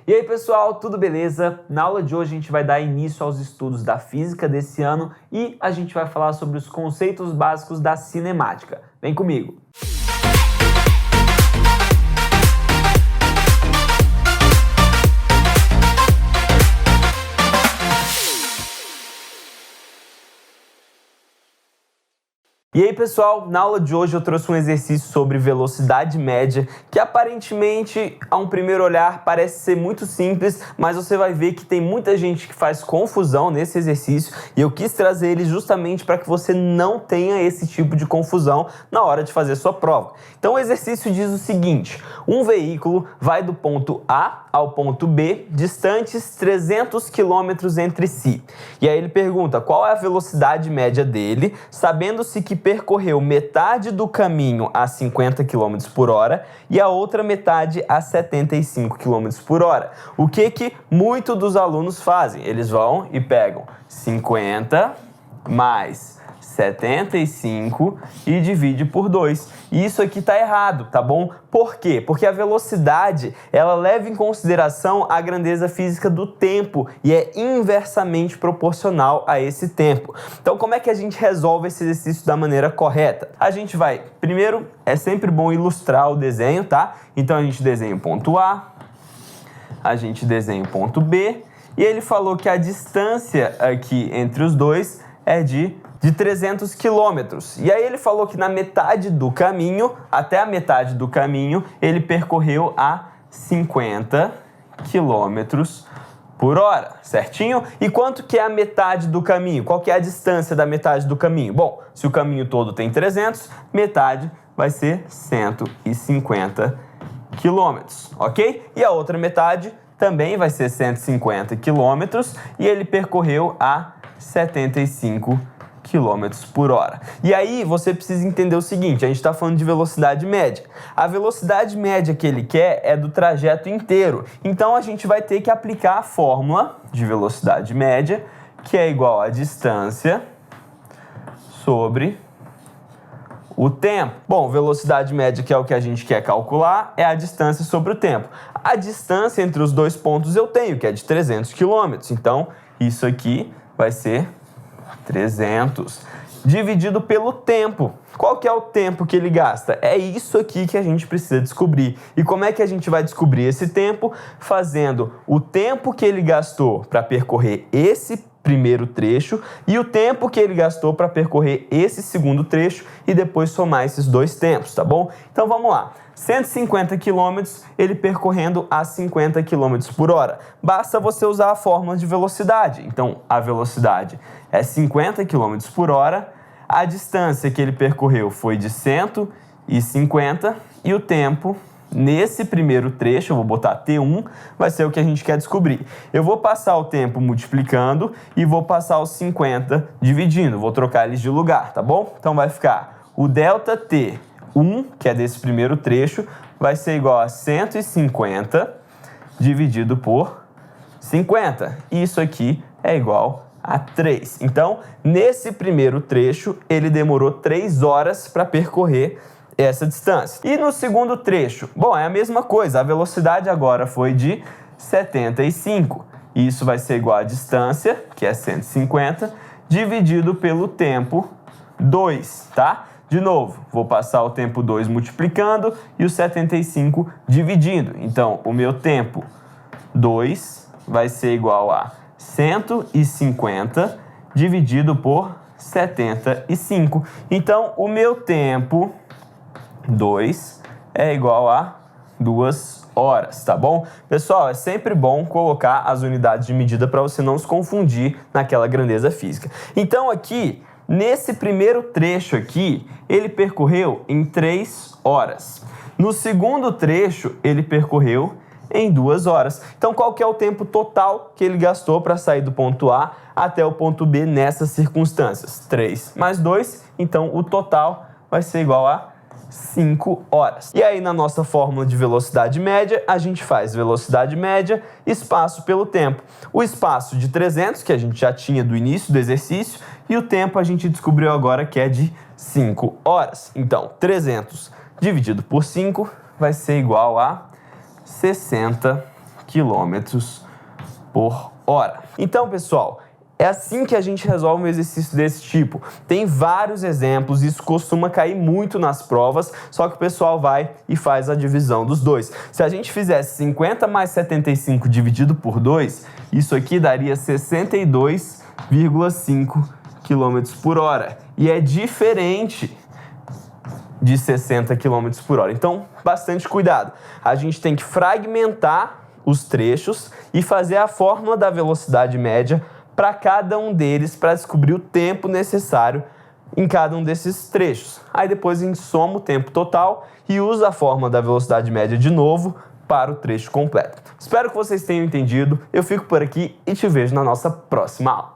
E aí pessoal, tudo beleza? Na aula de hoje a gente vai dar início aos estudos da física desse ano e a gente vai falar sobre os conceitos básicos da cinemática. Vem comigo! E aí pessoal, na aula de hoje eu trouxe um exercício sobre velocidade média, que aparentemente, a um primeiro olhar, parece ser muito simples, mas você vai ver que tem muita gente que faz confusão nesse exercício e eu quis trazer ele justamente para que você não tenha esse tipo de confusão na hora de fazer sua prova. Então o exercício diz o seguinte: um veículo vai do ponto A ao ponto B, distantes 300 km entre si. E aí ele pergunta qual é a velocidade média dele, sabendo-se que percorreu metade do caminho a 50 km por hora e a outra metade a 75 km por hora. O que muitos dos alunos fazem? Eles vão e pegam 50 mais 75 e divide por 2. E isso aqui tá errado, tá bom? Por quê? Porque a velocidade, ela leva em consideração a grandeza física do tempo e é inversamente proporcional a esse tempo. Então, como é que a gente resolve esse exercício da maneira correta? A gente vai, primeiro, é sempre bom ilustrar o desenho, tá? Então, a gente desenha o ponto A, a gente desenha o ponto B, e ele falou que a distância aqui entre os dois é de 300 quilômetros. E aí ele falou que na metade do caminho, até a metade do caminho, ele percorreu a 50 quilômetros por hora, certinho? E quanto que é a metade do caminho? Qual que é a distância da metade do caminho? Bom, se o caminho todo tem 300, metade vai ser 150 quilômetros, ok? E a outra metade também vai ser 150 quilômetros e ele percorreu a 75 km por hora. E aí você precisa entender o seguinte: a gente está falando de velocidade média. A velocidade média que ele quer é do trajeto inteiro. Então a gente vai ter que aplicar a fórmula de velocidade média, que é igual a distância sobre o tempo. Bom, velocidade média, que é o que a gente quer calcular, é a distância sobre o tempo. A distância entre os dois pontos eu tenho, que é de 300 km. Então isso aqui vai ser 300 dividido pelo tempo. Qual que é o tempo que ele gasta? É isso aqui que a gente precisa descobrir. E como é que a gente vai descobrir esse tempo? Fazendo o tempo que ele gastou para percorrer esse primeiro trecho e o tempo que ele gastou para percorrer esse segundo trecho e depois somar esses dois tempos, tá bom? Então vamos lá. 150 km, ele percorrendo a 50 km por hora. Basta você usar a fórmula de velocidade. Então, a velocidade é 50 km por hora, a distância que ele percorreu foi de 150 e o tempo, nesse primeiro trecho, eu vou botar T1, vai ser o que a gente quer descobrir. Eu vou passar o tempo multiplicando e vou passar os 50 dividindo. Vou trocar eles de lugar, tá bom? Então, vai ficar o delta T1, que é desse primeiro trecho, vai ser igual a 150 dividido por 50. Isso aqui é igual a 3. Então, nesse primeiro trecho, ele demorou 3 horas para percorrer essa distância. E no segundo trecho? Bom, é a mesma coisa. A velocidade agora foi de 75. Isso vai ser igual a distância, que é 150, dividido pelo tempo 2, tá? De novo, vou passar o tempo 2 multiplicando e o 75 dividindo. Então, o meu tempo 2 vai ser igual a 150 dividido por 75. Então, o meu tempo 2 é igual a 2 horas, tá bom? Pessoal, é sempre bom colocar as unidades de medida para você não se confundir naquela grandeza física. Então, aqui, nesse primeiro trecho aqui, ele percorreu em 3 horas. No segundo trecho, ele percorreu em 2 horas. Então, qual que é o tempo total que ele gastou para sair do ponto A até o ponto B nessas circunstâncias? 3 mais 2, então o total vai ser igual a 5 horas. E aí, na nossa fórmula de velocidade média, a gente faz velocidade média, espaço pelo tempo. O espaço de 300, que a gente já tinha do início do exercício, e o tempo a gente descobriu agora que é de 5 horas. Então, 300 dividido por 5 vai ser igual a 60 km por hora. Então, pessoal, é assim que a gente resolve um exercício desse tipo. Tem vários exemplos, isso costuma cair muito nas provas, só que o pessoal vai e faz a divisão dos dois. Se a gente fizesse 50 mais 75 dividido por 2, isso aqui daria 62,5 km por hora. E é diferente de 60 km por hora. Então, bastante cuidado. A gente tem que fragmentar os trechos e fazer a fórmula da velocidade média para cada um deles, para descobrir o tempo necessário em cada um desses trechos. Aí depois a gente soma o tempo total e usa a fórmula da velocidade média de novo para o trecho completo. Espero que vocês tenham entendido. Eu fico por aqui e te vejo na nossa próxima aula.